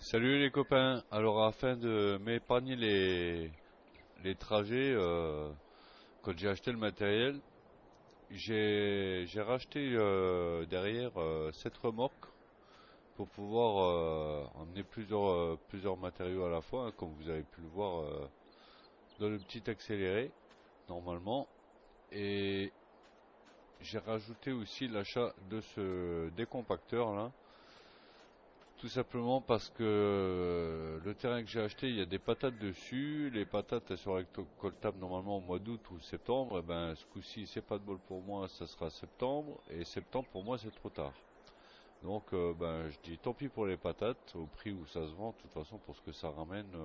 Salut les copains. Alors afin de m'épargner les trajets, quand j'ai acheté le matériel, j'ai racheté derrière cette remorque pour pouvoir emmener plusieurs matériaux à la fois, hein, comme vous avez pu le voir dans le petit accéléré normalement. Et j'ai rajouté aussi l'achat de ce décompacteur là. Tout simplement parce que le terrain que j'ai acheté, il y a des patates dessus. Les patates, elles sont récoltables normalement au mois d'août ou septembre. Et ben, ce coup-ci, c'est pas de bol pour moi, ça sera septembre. Et septembre, pour moi, c'est trop tard. Donc, ben, je dis tant pis pour les patates, au prix où ça se vend. De toute façon, pour ce que ça ramène,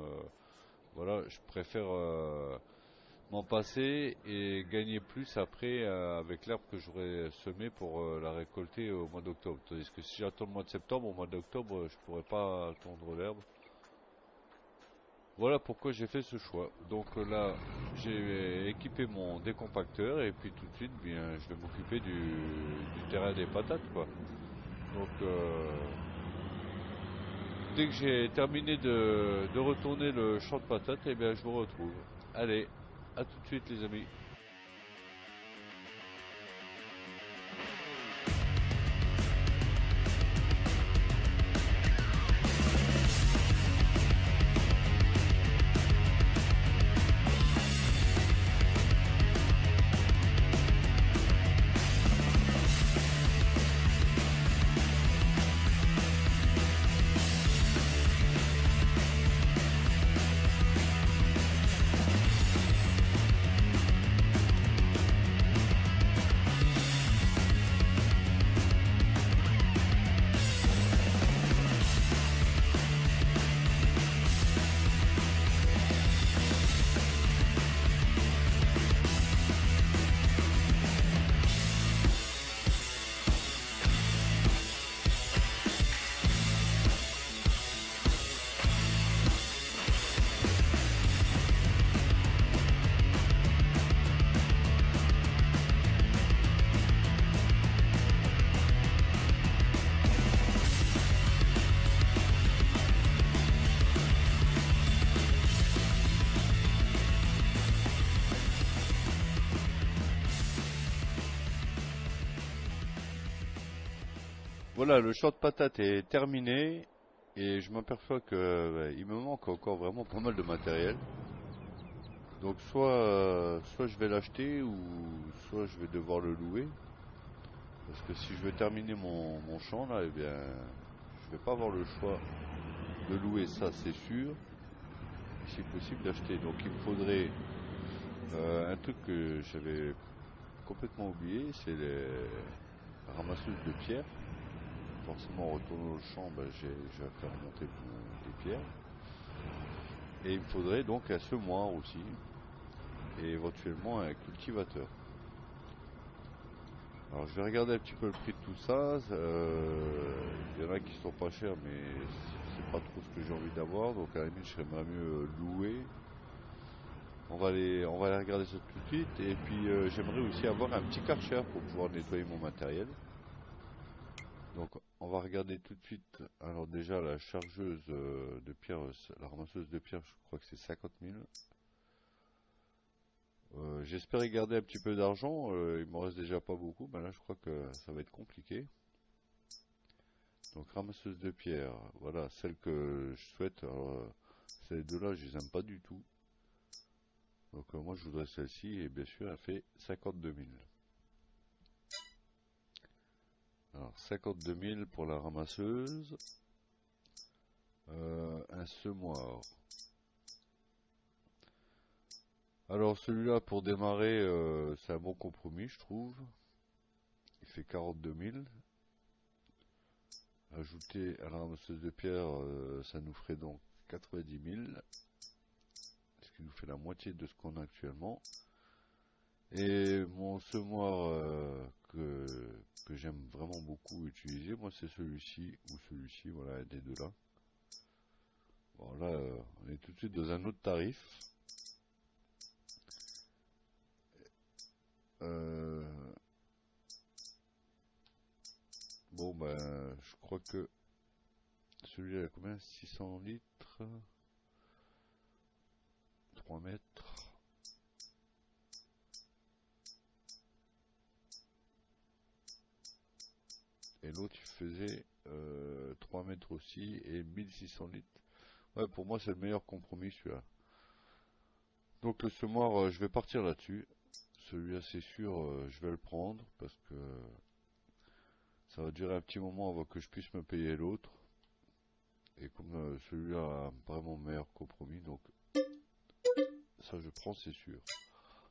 voilà, je préfère m'en passer et gagner plus après avec l'herbe que j'aurais semée pour la récolter au mois d'octobre. Tandis que si j'attends le mois de septembre, au mois d'octobre, je pourrais pas tondre l'herbe. Voilà pourquoi j'ai fait ce choix. Donc là, j'ai équipé mon décompacteur et puis tout de suite, bien, je vais m'occuper du terrain des patates, quoi. Donc dès que j'ai terminé de retourner le champ de patates, eh bien, je vous retrouve. Allez, à tout de suite, les amis. Voilà, le champ de patates est terminé et je m'aperçois que il me manque encore vraiment pas mal de matériel. Donc soit je vais l'acheter ou soit je vais devoir le louer. Parce que si je veux terminer mon champ là, eh bien je vais pas avoir le choix de louer ça, c'est sûr. Si possible d'acheter. Donc il me faudrait un truc que j'avais complètement oublié, c'est les ramasseuses de pierres. Forcément en retournant au champ, je vais faire monter des pierres. Et il me faudrait donc un semoir aussi. Et éventuellement un cultivateur. Alors je vais regarder un petit peu le prix de tout ça. Il y en a qui sont pas chers, mais c'est pas trop ce que j'ai envie d'avoir. Donc à la limite, j'aimerais mieux louer. On va aller regarder ça tout de suite. Et puis j'aimerais aussi avoir un petit Karcher pour pouvoir nettoyer mon matériel. Donc on va regarder tout de suite. Alors déjà la chargeuse de pierre, la ramasseuse de pierre, je crois que c'est 50 000. J'espérais garder un petit peu d'argent, il me reste déjà pas beaucoup, ben là je crois que ça va être compliqué. Donc ramasseuse de pierre, voilà, celle que je souhaite. Alors, ces deux-là, je les aime pas du tout. Donc moi je voudrais celle-ci et bien sûr elle fait 52 000. Alors 52 000 pour la ramasseuse. Un semoir. Alors celui-là pour démarrer, c'est un bon compromis je trouve. Il fait 42 000. Ajouter à la ramasseuse de pierre, ça nous ferait donc 90 000. Ce qui nous fait la moitié de ce qu'on a actuellement. Et mon semoir que j'aime vraiment beaucoup utiliser, moi c'est celui-ci ou celui-ci, voilà, un des deux là. Bon là, on est tout de suite dans un autre tarif. Euh, bon ben, je crois que Celui-là, il a combien? 600 litres. 3 mètres. Et l'autre, il faisait 3 mètres aussi et 1600 litres. Ouais, pour moi, c'est le meilleur compromis, celui-là. Donc le semoir, je vais partir là-dessus. Celui-là, c'est sûr, je vais le prendre parce que ça va durer un petit moment avant que je puisse me payer l'autre. Et comme celui-là a vraiment meilleur compromis, donc ça je prends, c'est sûr.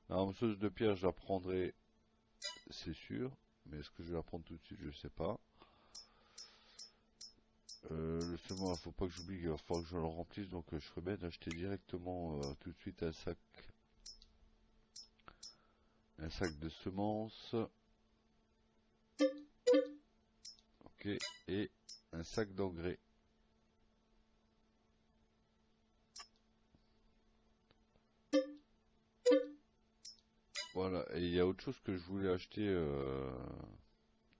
La ramasseuse de pierre, je la prendrai, c'est sûr. Mais est-ce que je vais la prendre tout de suite, je sais pas. Le semoir, faut pas que j'oublie, il va falloir que je le remplisse, donc je ferais bien d'acheter directement tout de suite un sac de semences. Ok, et un sac d'engrais. Voilà, et il y a autre chose que je voulais acheter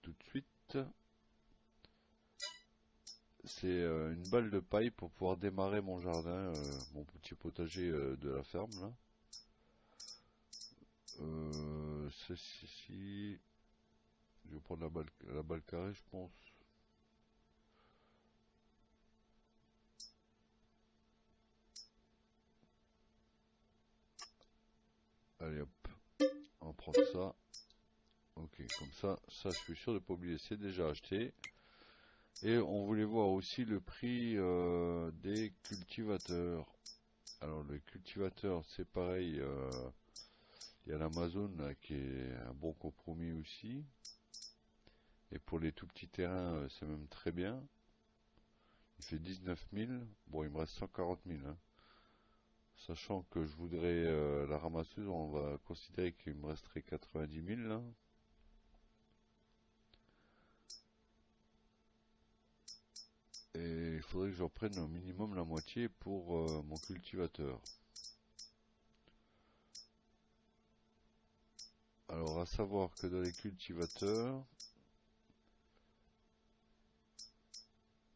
tout de suite. C'est une balle de paille pour pouvoir démarrer mon jardin, mon petit potager de la ferme là. Ceci, je vais prendre la balle carrée, je pense. Allez hop, on va prendre ça. Ok, comme ça je suis sûr de ne pas oublier, c'est déjà acheté. Et on voulait voir aussi le prix des cultivateurs. Alors le cultivateur, c'est pareil, il y a l'Amazon qui est un bon compromis aussi. Et pour les tout petits terrains, c'est même très bien. Il fait 19 000. Bon, il me reste 140 000. Hein. Sachant que je voudrais la ramasseuse, on va considérer qu'il me resterait 90 000 là. Et il faudrait que j'en prenne au minimum la moitié pour mon cultivateur. Alors, à savoir que dans les cultivateurs,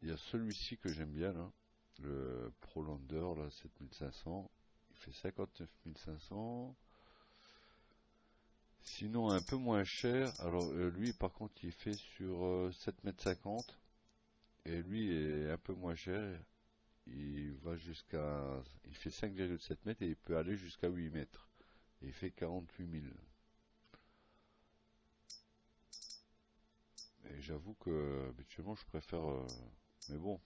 il y a celui-ci que j'aime bien là. Le ProLander, là, 7500. Il fait 59 500. Sinon, un peu moins cher. Alors, lui, par contre, il fait sur 7,50 m. Et lui est un peu moins cher. Il va jusqu'à. Il fait 5,7 mètres et il peut aller jusqu'à 8 mètres. Et il fait 48 000. Et j'avoue que habituellement je préfère. Mais bon,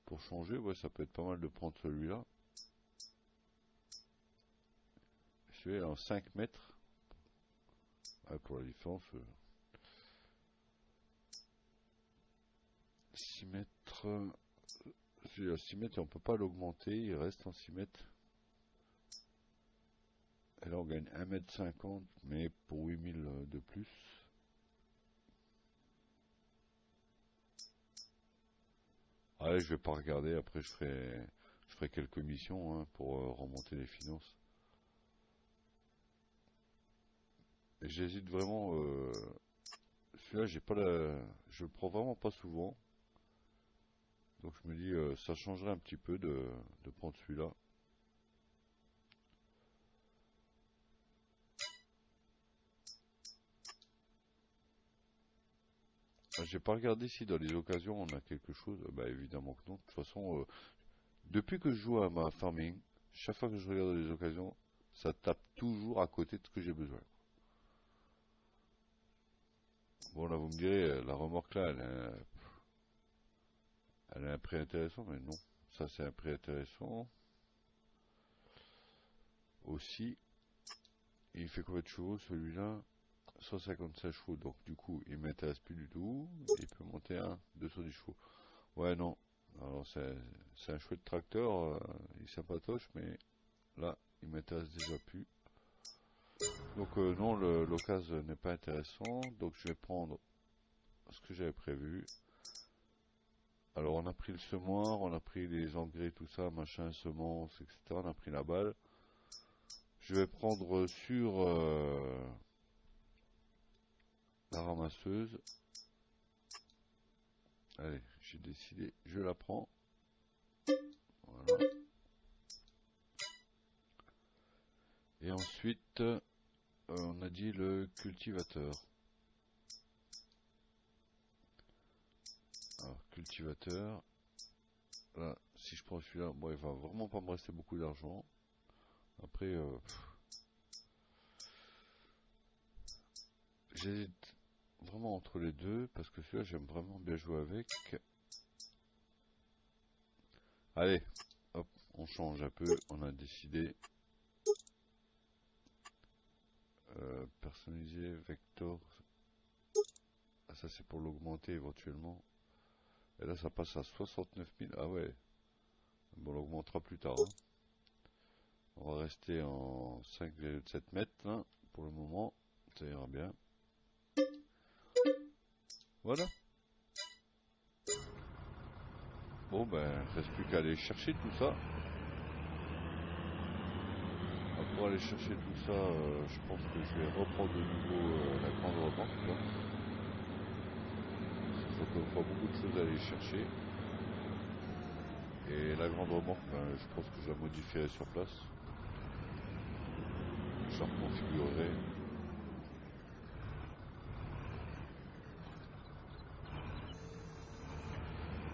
pour changer, ouais, ça peut être pas mal de prendre celui-là. Celui-là en 5 mètres. Ouais, pour la différence. 6 mètres. Celui-là 6 mètres et on peut pas l'augmenter. Il reste en 6 mètres. Et là on gagne 1,50 m, mais pour 8 000 de plus. Ouais, je vais pas regarder, après je ferai quelques missions hein, pour remonter les finances. Et j'hésite vraiment, celui-là je le prends vraiment pas souvent. Donc je me dis, ça changerait un petit peu de prendre celui-là. J'ai pas regardé si dans les occasions on a quelque chose. Bah évidemment que non. De toute façon, depuis que je joue à ma farming, chaque fois que je regarde les occasions, ça tape toujours à côté de ce que j'ai besoin. Bon là vous me direz, la remorque là, elle a un prix intéressant, mais non. Ça c'est un prix intéressant. Aussi, il fait combien de chevaux celui-là? 155 chevaux, donc du coup il m'intéresse plus du tout. Il peut monter à 210 chevaux. Ouais non, alors c'est un chouette tracteur, il sympatoche, mais là il m'intéresse déjà plus. Donc non, l'occasion n'est pas intéressant, donc je vais prendre ce que j'avais prévu. Alors on a pris le semoir, on a pris les engrais, tout ça, machin, semences, etc. On a pris la balle. Je vais prendre sur la ramasseuse. Allez, j'ai décidé, je la prends. Voilà. Et ensuite, on a dit le cultivateur. Alors, cultivateur. Là, si je prends celui-là, bon, il va vraiment pas me rester beaucoup d'argent. Après, j'hésite vraiment entre les deux, parce que celui-là, j'aime vraiment bien jouer avec. Allez, hop, on change un peu, on a décidé. Personnaliser, vector. Ah, ça c'est pour l'augmenter éventuellement. Et là ça passe à 69 000. Ah ouais. Bon, on l'augmentera plus tard. Hein. On va rester en 5,7 mètres là, pour le moment. Ça ira bien. Voilà. Bon ben, il reste plus qu'à aller chercher tout ça. Pour aller chercher tout ça, je pense que je vais reprendre de nouveau la grande remorque. Ça fait encore beaucoup de choses à aller chercher. Et la grande remorque, ben, je pense que je la modifierai sur place. Je la reconfigurerai.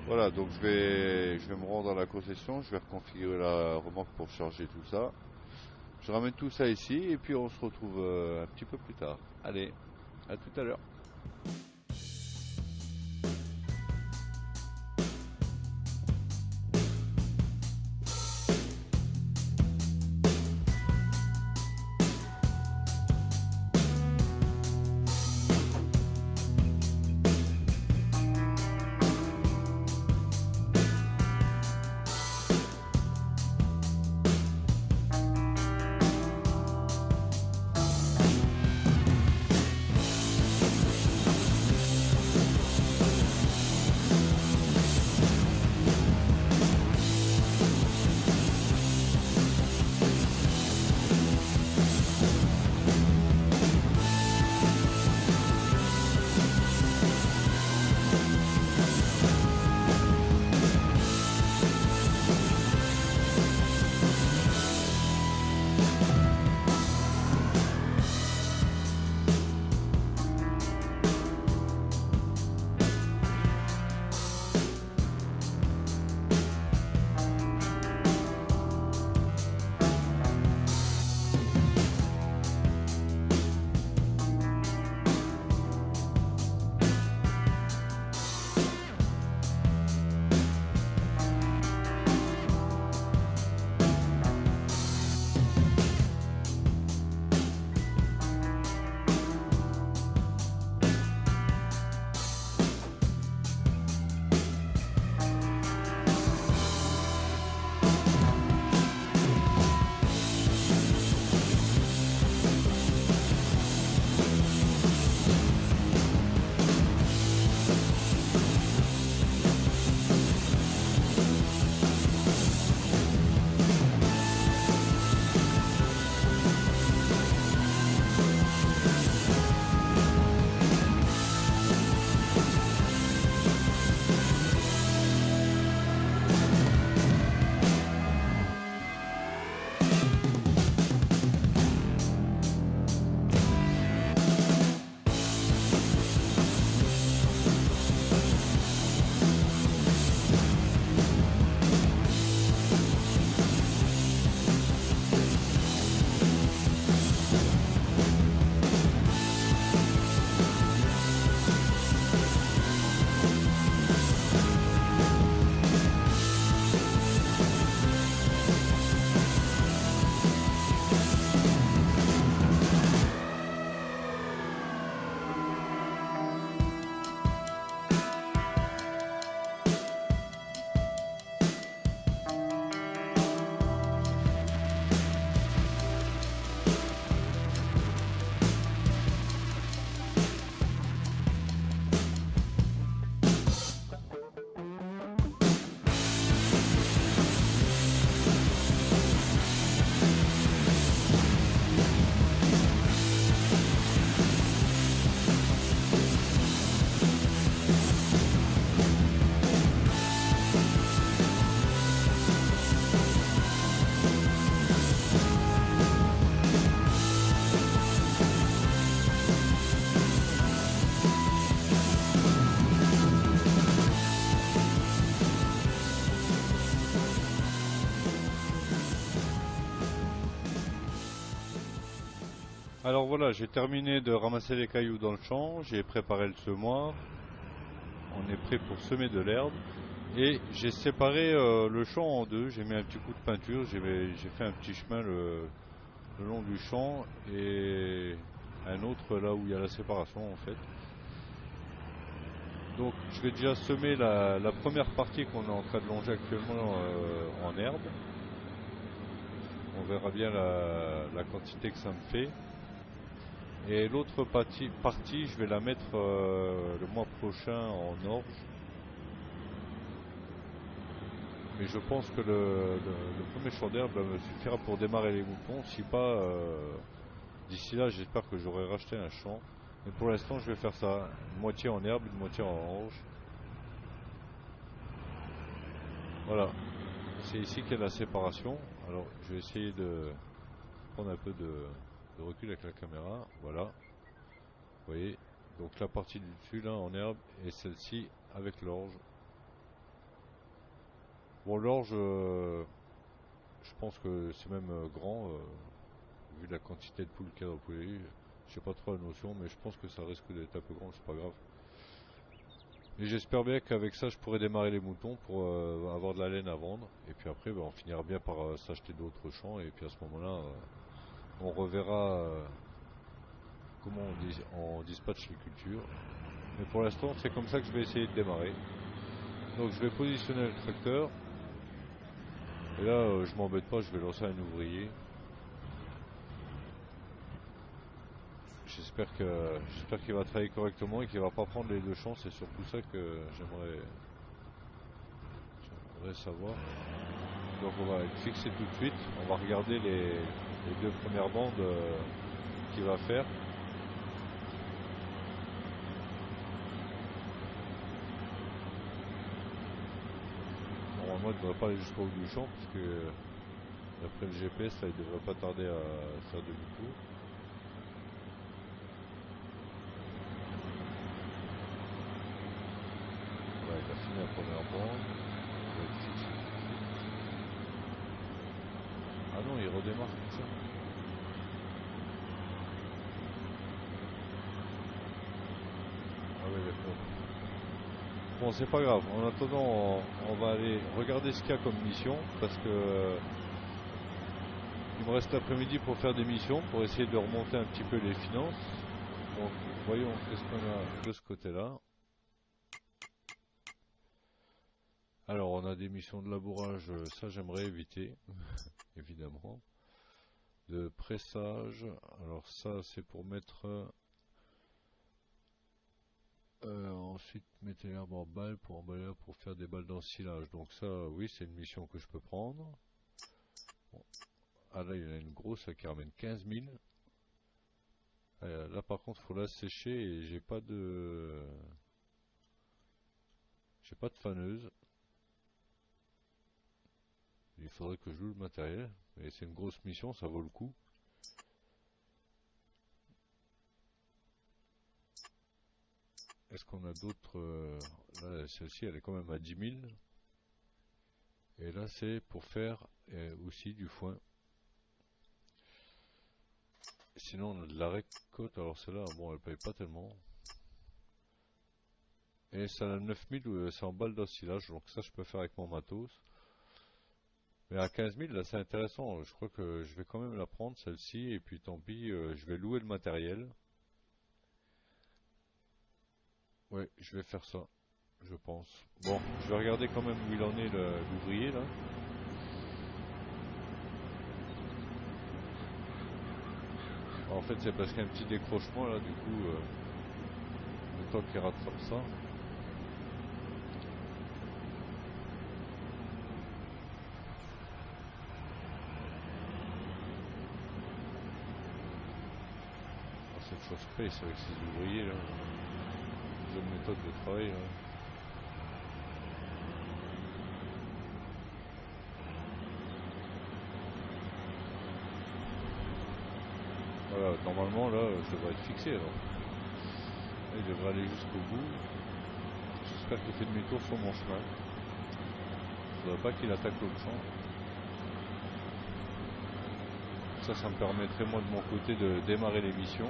Voilà, donc je vais me rendre à la concession, je vais reconfigurer la remorque pour charger tout ça. Je ramène tout ça ici et puis on se retrouve un petit peu plus tard. Allez, à tout à l'heure. Alors voilà, j'ai terminé de ramasser les cailloux dans le champ, j'ai préparé le semoir, on est prêt pour semer de l'herbe. Et j'ai séparé le champ en deux, j'ai mis un petit coup de peinture, j'ai fait un petit chemin le long du champ et un autre là où il y a la séparation en fait. Donc je vais déjà semer la première partie qu'on est en train de longer actuellement en herbe. On verra bien la quantité que ça me fait. Et l'autre partie, je vais la mettre le mois prochain en orge. Mais je pense que le premier champ d'herbe me suffira pour démarrer les moutons. Si pas, d'ici là, j'espère que j'aurai racheté un champ. Mais pour l'instant, je vais faire ça. Une moitié en herbe, une moitié en orge. Voilà. C'est ici qu'il y a la séparation. Alors, je vais essayer de prendre un peu de recul avec la caméra. Voilà. Vous voyez. Donc la partie du dessus là en herbe et celle-ci avec l'orge. Bon, l'orge, je pense que c'est même grand, vu la quantité de poules qu'il y a dans le poulailler. Je sais pas trop la notion, mais je pense que ça risque d'être un peu grand, c'est pas grave. Et j'espère bien qu'avec ça, je pourrai démarrer les moutons pour avoir de la laine à vendre. Et puis après, on finira bien par s'acheter d'autres champs. Et puis à ce moment-là, on reverra comment on dispatche les cultures. Mais pour l'instant, c'est comme ça que je vais essayer de démarrer. Donc je vais positionner le tracteur. Et là, je m'embête pas, je vais lancer un ouvrier. J'espère qu'il va travailler correctement et qu'il va pas prendre les deux champs. C'est surtout ça que j'aimerais savoir. Donc on va être fixé tout de suite. On va regarder les deux premières bandes qu'il va faire. Normalement il ne devrait pas aller jusqu'au bout du champ parce que d'après le GPS là, il ne devrait pas tarder à faire demi-tour. Voilà, il a fini la première bande. Il va être fixé tout de suite. Ah non, il redémarre comme ça. Ah ouais, d'accord. Bon, c'est pas grave. En attendant, on va aller regarder ce qu'il y a comme mission parce que il me reste l'après-midi pour faire des missions, pour essayer de remonter un petit peu les finances. Donc, voyons qu'est-ce qu'on a de ce côté-là. Alors, on a des missions de labourage, ça j'aimerais éviter, évidemment. De pressage, alors ça c'est pour mettre... ensuite, mettez l'herbe en balle pour emballer, pour faire des balles d'ensilage. Donc ça, oui, c'est une mission que je peux prendre. Bon. Ah là, il y en a une grosse qui ramène 15 000. Là par contre, il faut la sécher et j'ai pas de faneuse. Il faudrait que je loue le matériel. Et c'est une grosse mission, ça vaut le coup. Est-ce qu'on a d'autres là, celle-ci, elle est quand même à 10 000. Et là, c'est pour faire aussi du foin. Sinon, on a de la récolte. Alors celle-là, bon, elle paye pas tellement. Et ça a 9000, c'est en balle d'ensilage. Donc ça, je peux faire avec mon matos. Mais à 15 000, là, c'est intéressant. Je crois que je vais quand même la prendre, celle-ci. Et puis, tant pis, je vais louer le matériel. Ouais, je vais faire ça, je pense. Bon, je vais regarder quand même où il en est, l'ouvrier, là. En fait, c'est parce qu'il y a un petit décrochement, là, du coup, le temps qu'il rattrape ça. Cette chose près, c'est avec ces ouvriers là. Ils ont une méthode de travail là. Voilà, normalement là, je devrais être fixé alors. Là, il devrait aller jusqu'au bout. J'espère qu'il fait demi-tour sur mon chemin. Il ne faudrait pas qu'il attaque l'autre champ. ça me permettrait moi de mon côté de démarrer l'émission.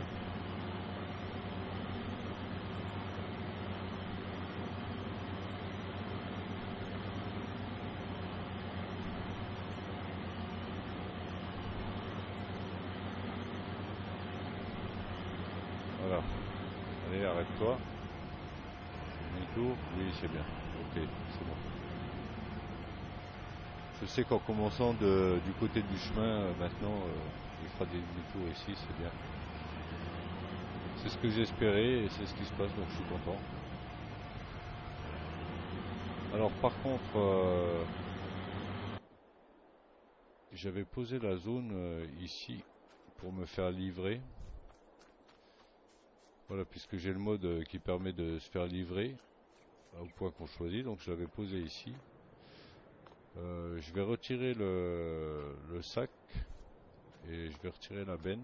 Voilà. Allez, arrête-toi. Demi-tour. Oui, c'est bien. Ok, c'est bon. Je sais qu'en commençant du côté du chemin, maintenant, il fera des demi-tours ici, c'est bien. C'est ce que j'espérais et c'est ce qui se passe, donc je suis content. Alors par contre, j'avais posé la zone ici pour me faire livrer. Voilà, puisque j'ai le mode qui permet de se faire livrer au point qu'on choisit, donc je l'avais posé ici. Je vais retirer le sac et je vais retirer la benne.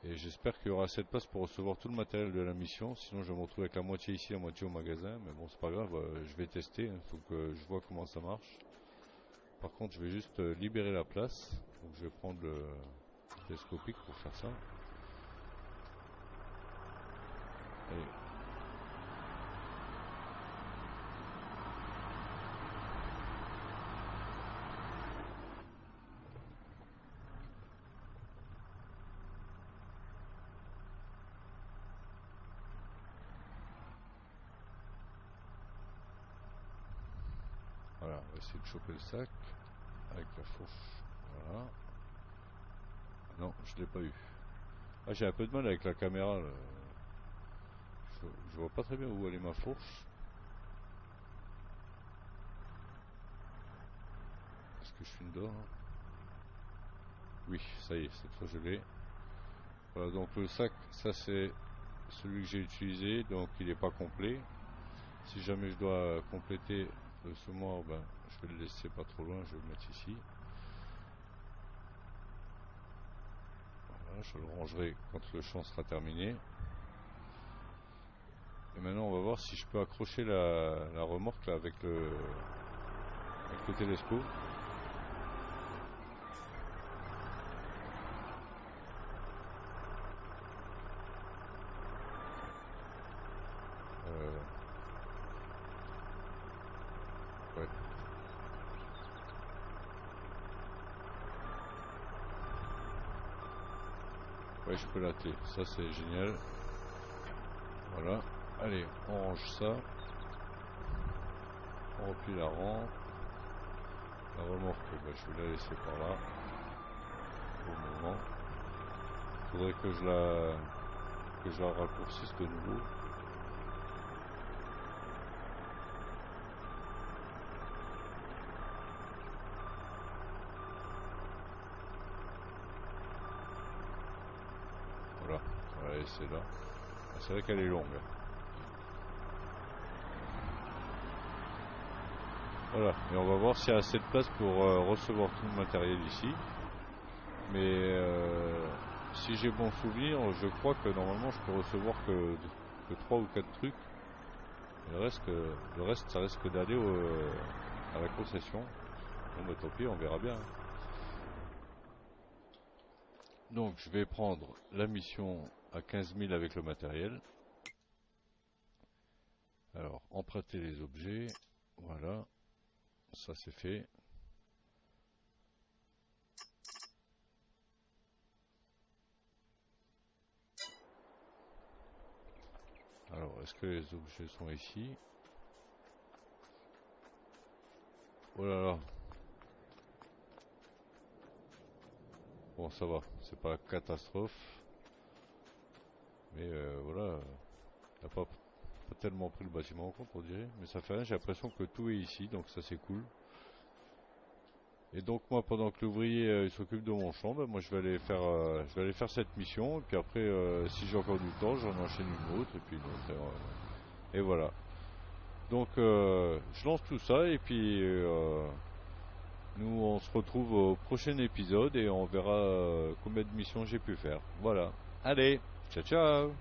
Et j'espère qu'il y aura assez de place pour recevoir tout le matériel de la mission. Sinon je vais me retrouver avec la moitié ici, la moitié au magasin. Mais bon, c'est pas grave, je vais tester. Il faut que je vois comment ça marche. Par contre, je vais juste libérer la place. Donc je vais prendre le télescopique pour faire ça. Allez. Voilà, on va essayer de choper le sac avec la fourche. Voilà. Non, je l'ai pas eu. Ah, j'ai un peu de mal avec la caméra. Là. Je vois pas très bien où aller ma fourche. Est-ce que je suis dedans? Oui, ça y est, cette fois je l'ai. Voilà, donc le sac, ça c'est celui que j'ai utilisé, donc il n'est pas complet. Si jamais je dois compléter le semoir, ben, je vais le laisser pas trop loin, je vais le mettre ici. Voilà, je le rangerai quand le champ sera terminé. Et maintenant on va voir si je peux accrocher la remorque là, avec le télescope. Ouais. Ouais, je peux l'atteler, ça c'est génial. Voilà, allez, on range ça. On replie la rampe. La remorque, bah, je vais la laisser par là. Pour le moment. Faudrait que je la raccourcisse de nouveau. Voilà, on va la laisser là. C'est vrai qu'elle est longue. Voilà, et on va voir s'il y a assez de place pour recevoir tout le matériel ici. Mais si j'ai bon souvenir, je crois que normalement je peux recevoir que 3 ou 4 trucs. Et le reste ça risque d'aller à la concession. Bon bah tant pis, on verra bien. Donc je vais prendre la mission à 15 000 avec le matériel. Alors emprunter les objets, voilà, ça c'est fait. Alors est-ce que les objets sont ici? Oh là là. Bon ça va, c'est pas catastrophe. Mais voilà, on n'a pas tellement pris le bâtiment en compte on dirait. Mais ça fait rien, j'ai l'impression que tout est ici, donc ça c'est cool. Et donc moi pendant que l'ouvrier il s'occupe de mon champ, ben, moi je vais aller faire cette mission. Et puis après si j'ai encore du temps, j'en enchaîne une autre et puis une autre. Et voilà. Donc je lance tout ça et puis nous on se retrouve au prochain épisode et on verra combien de missions j'ai pu faire. Voilà. Allez, ciao ciao.